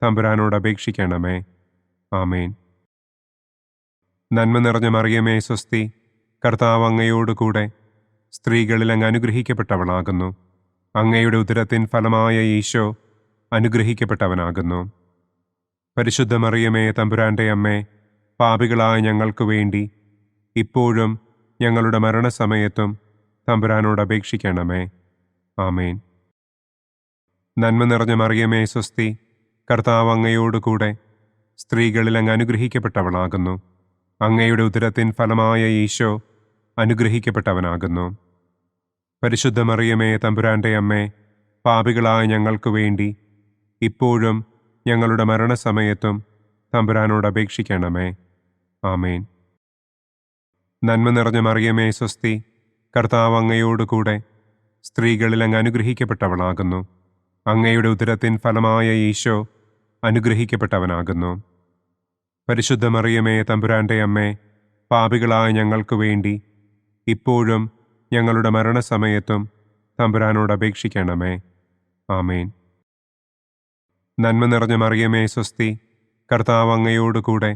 തമ്പുരാനോട് അപേക്ഷിക്കണമേ. ആമേൻ. നന്മ നിറഞ്ഞ മറിയമേ സ്വസ്തി, കർത്താവ് അങ്ങയോടുകൂടെ സ്ത്രീകളിൽ അങ്ങ് അനുഗ്രഹിക്കപ്പെട്ടവളാകുന്നു. അങ്ങയുടെ ഉദരത്തിൻ ഫലമായ ഈശോ അനുഗ്രഹിക്കപ്പെട്ടവനാകുന്നു. പരിശുദ്ധ മറിയമേ തമ്പുരാൻ്റെ അമ്മേ, പാപികളായ ഞങ്ങൾക്ക് വേണ്ടി ഇപ്പോഴും ഞങ്ങളുടെ മരണസമയത്തും തമ്പുരാനോട് അപേക്ഷിക്കണമേ. ആമേൻ. നന്മ നിറഞ്ഞ മറിയമേ സ്വസ്തി, കർത്താവ് അങ്ങയോടുകൂടെ സ്ത്രീകളിൽ അങ്ങ് അനുഗ്രഹിക്കപ്പെട്ടവളാകുന്നു. അങ്ങയുടെ ഉദരത്തിൻ ഫലമായ ഈശോ അനുഗ്രഹിക്കപ്പെട്ടവനാകുന്നു. പരിശുദ്ധ മറിയമേ തമ്പുരാൻ്റെ അമ്മേ, പാപികളായ ഞങ്ങൾക്ക് വേണ്ടി ഇപ്പോഴും ഞങ്ങളുടെ മരണസമയത്തും തമ്പുരാനോട് അപേക്ഷിക്കണമേ. ആമേൻ. നന്മ നിറഞ്ഞ മറിയമേ സ്വസ്തി, കർത്താവ് അങ്ങയോടുകൂടെ സ്ത്രീകളിൽ അങ്ങ് അനുഗ്രഹിക്കപ്പെട്ടവളാകുന്നു. അങ്ങയുടെ ഉദരത്തിൻ ഫലമായ ഈശോ അനുഗ്രഹിക്കപ്പെട്ടവനാകുന്നു. പരിശുദ്ധ മറിയമേ തമ്പുരാൻ്റെ അമ്മേ, പാപികളായ ഞങ്ങൾക്ക് വേണ്ടി ഇപ്പോഴും ഞങ്ങളുടെ മരണസമയത്തും തമ്പുരാനോട് അപേക്ഷിക്കണമേ. ആമേൻ. നന്മ നിറഞ്ഞ മറിയമേ സ്വസ്തി, കർത്താവ് അങ്ങയോടുകൂടെ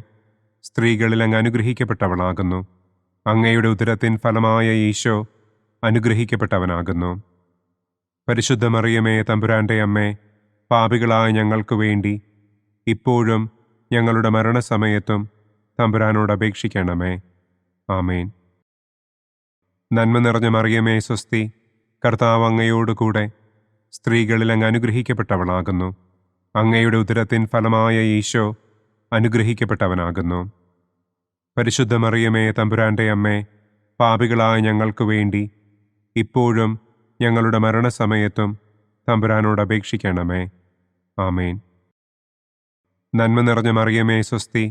സ്ത്രീകളിൽ അങ്ങ് അനുഗ്രഹിക്കപ്പെട്ടവളാകുന്നു. അങ്ങയുടെ ഉദരത്തിൻ ഫലമായ ഈശോ അനുഗ്രഹിക്കപ്പെട്ടവനാകുന്നു. പരിശുദ്ധ മറിയമേ തമ്പുരാൻ്റെ അമ്മേ, പാപികളായ ഞങ്ങൾക്ക് വേണ്ടി ഇപ്പോഴും ഞങ്ങളുടെ മരണസമയത്തും തമ്പുരാനോട് അപേക്ഷിക്കണമേ. ആമേൻ. നന്മ നിറഞ്ഞ മറിയമേ സ്വസ്തി, കർത്താവ് അങ്ങയോടുകൂടെ സ്ത്രീകളിൽ അങ്ങ് അനുഗ്രഹിക്കപ്പെട്ടവളാകുന്നു. അങ്ങയുടെ ഉദരത്തിൻ ഫലമായ ഈശോ അനുഗ്രഹിക്കപ്പെട്ടവനാകുന്നു. പരിശുദ്ധ മറിയമേ തമ്പുരാൻ്റെ അമ്മേ, പാപികളായ ഞങ്ങൾക്ക് വേണ്ടി ഇപ്പോഴും ഞങ്ങളുടെ മരണസമയത്തും തമ്പുരാനോട് അപേക്ഷിക്കണമേ. ആമേൻ. നന്മ നിറഞ്ഞ മറിയമേ സ്വസ്തി,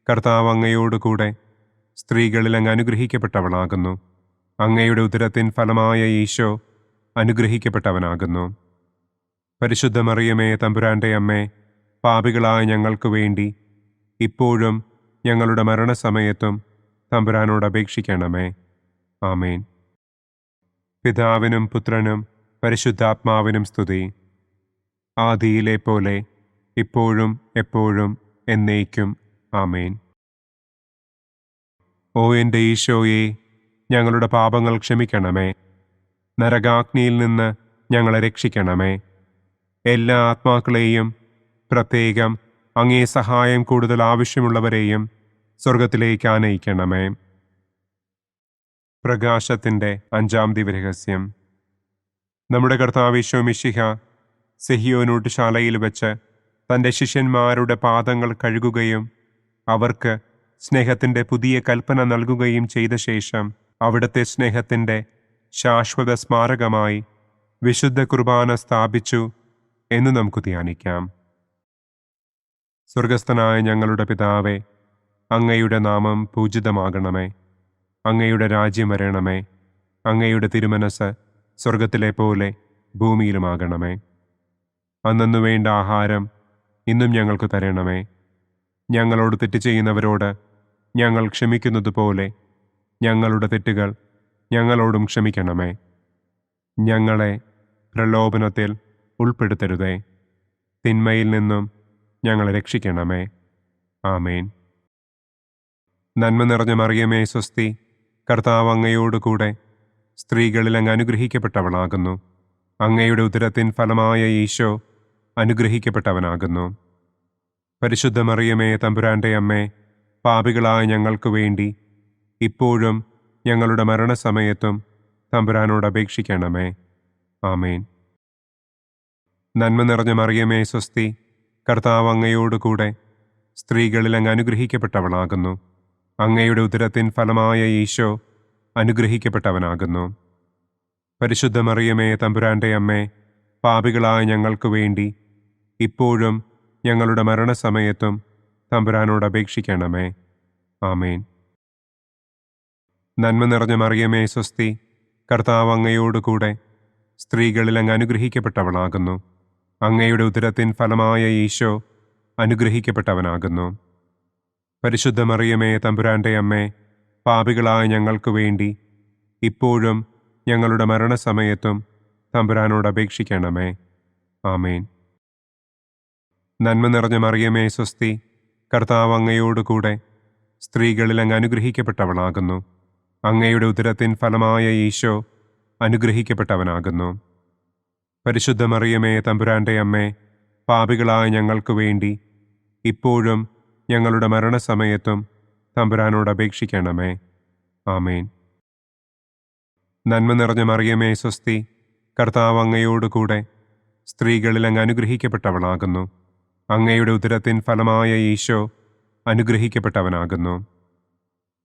കർത്താവ് അങ്ങയോടുകൂടെ സ്ത്രീകളിൽ അങ്ങ് അനുഗ്രഹിക്കപ്പെട്ടവളാകുന്നു. അങ്ങയുടെ ഉദരത്തിൻ ഫലമായ ഈശോ അനുഗ്രഹിക്കപ്പെട്ടവനാകുന്നു. പരിശുദ്ധ മറിയമേ, തമ്പുരാന്റെ അമ്മേ, പാപികളായ ഞങ്ങൾക്ക് വേണ്ടി ഇപ്പോഴും ഞങ്ങളുടെ മരണസമയത്തും തമ്പുരാനോട് അപേക്ഷിക്കണമേ. ആമേൻ. പിതാവിനും പുത്രനും പരിശുദ്ധാത്മാവിനും സ്തുതി. ആദിയിലെ പോലെ ഇപ്പോഴും എപ്പോഴും എന്നേക്കും. ആമേൻ. ഓ എൻ്റെ ഈശോയെ, ഞങ്ങളുടെ പാപങ്ങൾ ക്ഷമിക്കണമേ. നരകാഗ്നിയിൽ നിന്ന് ഞങ്ങളെ രക്ഷിക്കണമേ. എല്ലാ ആത്മാക്കളെയും, പ്രത്യേകം അങ്ങേ സഹായം കൂടുതൽ ആവശ്യമുള്ളവരെയും സ്വർഗത്തിലേക്ക് ആനയിക്കണമേ. പ്രകാശത്തിൻ്റെ 5-ാം ദിവ്യരഹസ്യം. നമ്മുടെ കർത്താവ് ഈശോ മിശിഹ സെഹിയോനൂട്ടുശാലയിൽ വെച്ച് തൻ്റെ ശിഷ്യന്മാരുടെ പാദങ്ങൾ കഴുകുകയും അവർക്ക് സ്നേഹത്തിൻ്റെ പുതിയ കൽപ്പന നൽകുകയും ചെയ്ത ശേഷം അവിടുത്തെ സ്നേഹത്തിൻ്റെ ശാശ്വത സ്മാരകമായി വിശുദ്ധ കുർബാന സ്ഥാപിച്ചു എന്ന് നമുക്ക് ധ്യാനിക്കാം. സ്വർഗസ്ഥനായ ഞങ്ങളുടെ പിതാവേ, അങ്ങയുടെ നാമം പൂജിതമാകണമേ. അങ്ങയുടെ രാജ്യം വരണമേ. അങ്ങയുടെ തിരുമനസ് സ്വർഗത്തിലെ പോലെ ഭൂമിയിലുമാകണമേ. അന്നന്നു വേണ്ട ആഹാരം ഇന്നും ഞങ്ങൾക്ക് തരണമേ. ഞങ്ങളോട് തെറ്റ് ചെയ്യുന്നവരോട് ഞങ്ങൾ ക്ഷമിക്കുന്നത് പോലെ ഞങ്ങളുടെ തെറ്റുകൾ ഞങ്ങളോടും ക്ഷമിക്കണമേ. ഞങ്ങളെ പ്രലോഭനത്തിൽ ഉൾപ്പെടുത്തരുതേ. തിന്മയിൽ നിന്നും ഞങ്ങളെ രക്ഷിക്കണമേ. ആമേൻ. നന്മ നിറഞ്ഞ മറിയമേ, സ്വസ്തി. കർത്താവ് അങ്ങയോടുകൂടെ സ്ത്രീകളിൽ അങ്ങ് അനുഗ്രഹിക്കപ്പെട്ടവളാകുന്നു. അങ്ങയുടെ ഉദരത്തിൻ ഫലമായ ഈശോ അനുഗ്രഹിക്കപ്പെട്ടവനാകുന്നു. പരിശുദ്ധ മറിയമേ, തമ്പുരാന്റെ അമ്മേ, പാപികളായ ഞങ്ങൾക്ക് വേണ്ടി ഇപ്പോഴും ഞങ്ങളുടെ മരണസമയത്തും തമ്പുരാനോട് അപേക്ഷിക്കണമേ. ആമേൻ. നന്മ നിറഞ്ഞ മറിയമേ, സ്വസ്തി. കർത്താവ് അങ്ങയോടുകൂടെ സ്ത്രീകളിൽ അങ്ങ് അനുഗ്രഹിക്കപ്പെട്ടവളാകുന്നു. അങ്ങയുടെ ഉദരത്തിൻ ഫലമായ ഈശോ അനുഗ്രഹിക്കപ്പെട്ടവനാകുന്നു. പരിശുദ്ധ മറിയമേ, തമ്പുരാന്റെ അമ്മേ, പാപികളായ ഞങ്ങൾക്ക് വേണ്ടി ഇപ്പോഴും ഞങ്ങളുടെ മരണസമയത്തും തമ്പുരാനോട് അപേക്ഷിക്കണമേ. ആമേൻ. നന്മ നിറഞ്ഞ മറിയമേ, സ്വസ്തി. കർത്താവ് അങ്ങയോടുകൂടെ സ്ത്രീകളിൽ അങ്ങ് അനുഗ്രഹിക്കപ്പെട്ടവളാകുന്നു. അങ്ങയുടെ ഉദരത്തിൻ ഫലമായ ഈശോ അനുഗ്രഹിക്കപ്പെട്ടവനാകുന്നു. പരിശുദ്ധ മറിയമേ, തമ്പുരാന്റെ അമ്മേ, പാപികളായ ഞങ്ങൾക്ക് വേണ്ടി ഇപ്പോഴും ഞങ്ങളുടെ മരണസമയത്തും തമ്പുരാനോട് അപേക്ഷിക്കണമേ. ആമേൻ. നന്മ നിറഞ്ഞ മറിയമേ, സ്വസ്തി. കർത്താവ് അങ്ങയോടുകൂടെ സ്ത്രീകളിൽ അങ്ങ് അനുഗ്രഹിക്കപ്പെട്ടവളാകുന്നു. അങ്ങയുടെ ഉദരത്തിൻ ഫലമായ ഈശോ അനുഗ്രഹിക്കപ്പെട്ടവനാകുന്നു. പരിശുദ്ധ മറിയമേ, തമ്പുരാന്റെ അമ്മേ, പാപികളായ ഞങ്ങൾക്ക് വേണ്ടി ഇപ്പോഴും ഞങ്ങളുടെ മരണസമയത്തും തമ്പുരാനോട് അപേക്ഷിക്കണമേ. ആമേൻ. നന്മ നിറഞ്ഞ മറിയമേ, സ്വസ്തി. കർത്താവ് അങ്ങയോടുകൂടെ സ്ത്രീകളിൽ അങ്ങ് അനുഗ്രഹിക്കപ്പെട്ടവളാകുന്നു. അങ്ങയുടെ ഉദരത്തിൻ ഫലമായ ഈശോ അനുഗ്രഹിക്കപ്പെട്ടവനാകുന്നു.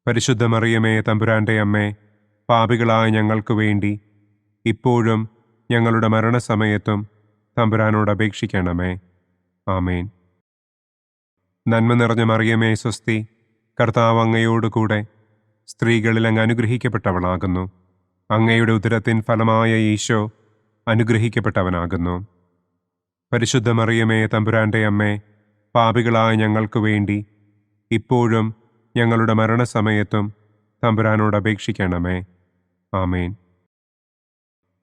പരിശുദ്ധ മറിയമേ, തമ്പുരാന്റെ അമ്മേ, പാപികളായ ഞങ്ങൾക്ക് വേണ്ടി ഇപ്പോഴും ഞങ്ങളുടെ മരണസമയത്തും തമ്പുരാനോട് അപേക്ഷിക്കണമേ. ആമേൻ. നന്മ നിറഞ്ഞ മറിയമേ, സ്വസ്തി. കർത്താവ് അങ്ങയോടുകൂടെ സ്ത്രീകളിൽ അങ്ങ് അനുഗ്രഹിക്കപ്പെട്ടവളാകുന്നു. അങ്ങയുടെ ഉദരത്തിൻ ഫലമായ ഈശോ അനുഗ്രഹിക്കപ്പെട്ടവനാകുന്നു. പരിശുദ്ധ മറിയമേ, തമ്പുരാന്റെ അമ്മേ, പാപികളായ ഞങ്ങൾക്ക് വേണ്ടി ഇപ്പോഴും ഞങ്ങളുടെ മരണസമയത്തും തമ്പുരാനോട് അപേക്ഷിക്കണമേ. ആമേൻ.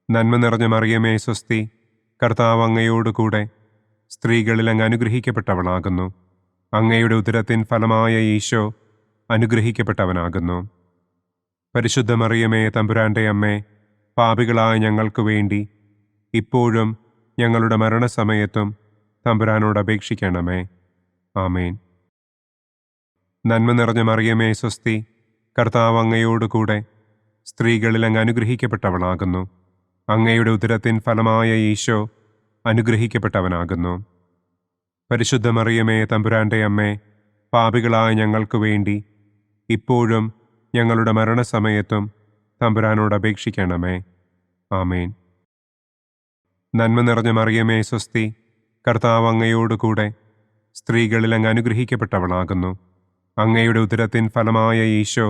നന്മ നിറഞ്ഞ മറിയമേ, സ്വസ്തി. കർത്താവ് അങ്ങയോടുകൂടെ സ്ത്രീകളിൽ അങ്ങ് അനുഗ്രഹിക്കപ്പെട്ടവളാകുന്നു. അങ്ങയുടെ ഉദരത്തിൻ ഫലമായ ഈശോ അനുഗ്രഹിക്കപ്പെട്ടവനാകുന്നു. പരിശുദ്ധ മറിയമേ, തമ്പുരാന്റെ അമ്മേ, പാപികളായ ഞങ്ങൾക്ക് വേണ്ടി ഇപ്പോഴും ഞങ്ങളുടെ മരണസമയത്തും തമ്പുരാനോട് അപേക്ഷിക്കണമേ. ആമേൻ. നന്മ നിറഞ്ഞ മറിയമേ, സ്വസ്തി. കർത്താവ് അങ്ങയോടുകൂടെ സ്ത്രീകളിൽ അങ്ങ് അനുഗ്രഹിക്കപ്പെട്ടവളാകുന്നു. അങ്ങയുടെ ഉദരത്തിൻ ഫലമായ ഈശോ അനുഗ്രഹിക്കപ്പെട്ടവനാകുന്നു. പരിശുദ്ധ മറിയമേ, തമ്പുരാന്റെ അമ്മേ, പാപികളായ ഞങ്ങൾക്ക് വേണ്ടി ഇപ്പോഴും ഞങ്ങളുടെ മരണസമയത്തും തമ്പുരാനോട് അപേക്ഷിക്കണമേ. ആമേൻ. നന്മ നിറഞ്ഞ മറിയമേ, സ്വസ്തി. കർത്താവ് അങ്ങയോടുകൂടെ സ്ത്രീകളിൽ അങ്ങ് അനുഗ്രഹിക്കപ്പെട്ടവളാകുന്നു. അങ്ങയുടെ ഉദരത്തിൻ ഫലമായ ഈശോ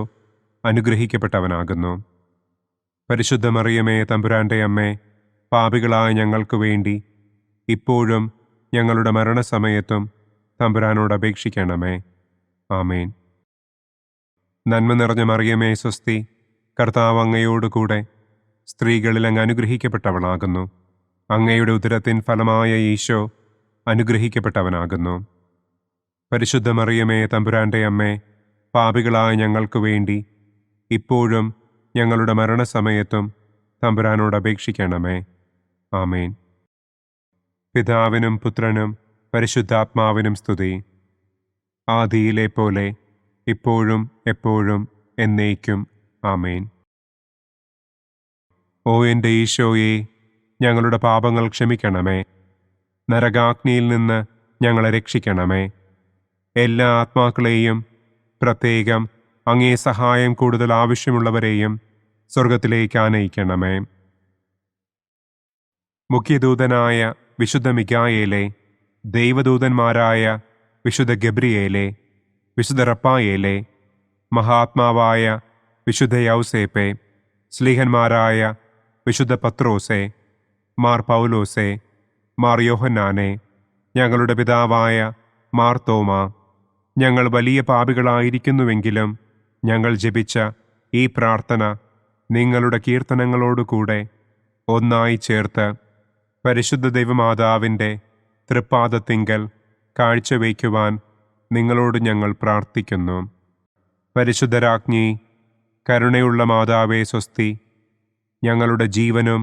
അനുഗ്രഹിക്കപ്പെട്ടവനാകുന്നു. പരിശുദ്ധ മറിയമേ, തമ്പുരാന്റെ അമ്മേ, പാപികളായ ഞങ്ങൾക്ക് വേണ്ടി ഇപ്പോഴും ഞങ്ങളുടെ മരണസമയത്തും തമ്പുരാനോട് അപേക്ഷിക്കണമേ. ആമേൻ. നന്മ നിറഞ്ഞ മറിയമേ സ്വസ്തി, കർത്താവ് അങ്ങയോടുകൂടെ സ്ത്രീകളിൽ അങ്ങ് അനുഗ്രഹിക്കപ്പെട്ടവളാകുന്നു. അങ്ങയുടെ ഉദരത്തിൻ ഫലമായ ഈശോ അനുഗ്രഹിക്കപ്പെട്ടവനാകുന്നു. പരിശുദ്ധ മറിയമേ തമ്പുരാൻ്റെ അമ്മേ, പാപികളായ ഞങ്ങൾക്ക് വേണ്ടി ഇപ്പോഴും ഞങ്ങളുടെ മരണസമയത്തും തമ്പുരാനോട് അപേക്ഷിക്കണമേ. ആമേൻ. പിതാവിനും പുത്രനും പരിശുദ്ധാത്മാവിനും സ്തുതി. ആദിയിലെ പോലെ ഇപ്പോഴും എപ്പോഴും എന്നേക്കും. ആമേൻ. ഓ എൻ്റെ ഈശോയെ, ഞങ്ങളുടെ പാപങ്ങൾ ക്ഷമിക്കണമേ. നരകാഗ്നിയിൽ നിന്ന് ഞങ്ങളെ രക്ഷിക്കണമേ. എല്ലാ ആത്മാക്കളെയും, പ്രത്യേകം അങ്ങേ സഹായം കൂടുതൽ ആവശ്യമുള്ളവരെയും സ്വർഗത്തിലേക്ക് ആനയിക്കണമേ. മുഖ്യദൂതനായ വിശുദ്ധ മിഖായേലേ, ദൈവദൂതന്മാരായ വിശുദ്ധ ഗബ്രിയേലേ, വിശുദ്ധ റപ്പായേലേ, മഹാത്മാവായ വിശുദ്ധ യൗസേപ്പേ, സ്ലീഹന്മാരായ വിശുദ്ധ പത്രോസേ, മാർ പൗലോസേ, മാർ യോഹന്നാനെ, ഞങ്ങളുടെ പിതാവായ മാർ തോമാ, ഞങ്ങൾ വലിയ പാപികളായിരിക്കുന്നുവെങ്കിലും ഞങ്ങൾ ജപിച്ച ഈ പ്രാർത്ഥന നിങ്ങളുടെ കീർത്തനങ്ങളോടുകൂടെ ഒന്നായി ചേർത്ത് പരിശുദ്ധ ദൈവമാതാവിൻ്റെ തൃപ്പാദത്തിങ്കൽ കാഴ്ചവയ്ക്കുവാൻ നിങ്ങളോട് ഞങ്ങൾ പ്രാർത്ഥിക്കുന്നു. പരിശുദ്ധരാജ്ഞി, കരുണയുള്ള മാതാവേ സ്വസ്തി, ഞങ്ങളുടെ ജീവനും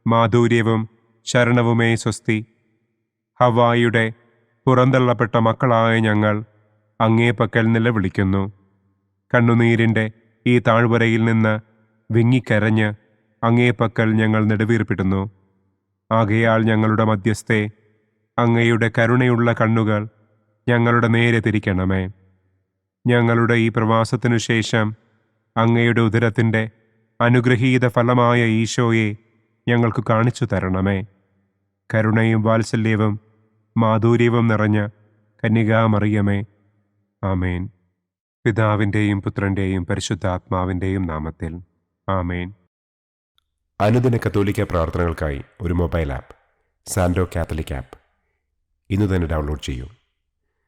മാധുര്യവും ശരണവുമേ സ്വസ്തി. ഹവ്വായുടെ പുറന്തള്ളപ്പെട്ട മക്കളായ ഞങ്ങൾ അങ്ങേപ്പക്കൽ നിലവിളിക്കുന്നു. കണ്ണുനീരിൻ്റെ ഈ താഴ്വരയിൽ നിന്ന് വിങ്ങിക്കരഞ്ഞ് അങ്ങേപ്പക്കൽ ഞങ്ങൾ നെടുവീർപ്പിടുന്നു. ആകയാൽ ഞങ്ങളുടെ മധ്യസ്ഥേ, അങ്ങയുടെ കരുണയുള്ള കണ്ണുകൾ ഞങ്ങളുടെ നേരെ തിരിക്കണമേ. ഞങ്ങളുടെ ഈ പ്രവാസത്തിനു ശേഷം അങ്ങയുടെ ഉദരത്തിൻ്റെ അനുഗ്രഹീത ഫലമായ ഈശോയെ ഞങ്ങൾക്ക് കാണിച്ചു തരണമേ. കരുണയും വാത്സല്യവും മാധുര്യവും നിറഞ്ഞ കന്യകാമറിയമേ. ആമേൻ. പിതാവിൻ്റെയും പുത്രൻ്റെയും പരിശുദ്ധാത്മാവിൻ്റെയും നാമത്തിൽ. ആമേൻ. അനുദിന കത്തോലിക്ക പ്രാർത്ഥനകൾക്കായി ഒരു മൊബൈൽ ആപ്പ്, സാൻഡോ കാത്തലിക് ആപ്പ്, ഇന്ന് തന്നെ ഡൗൺലോഡ് ചെയ്യൂ.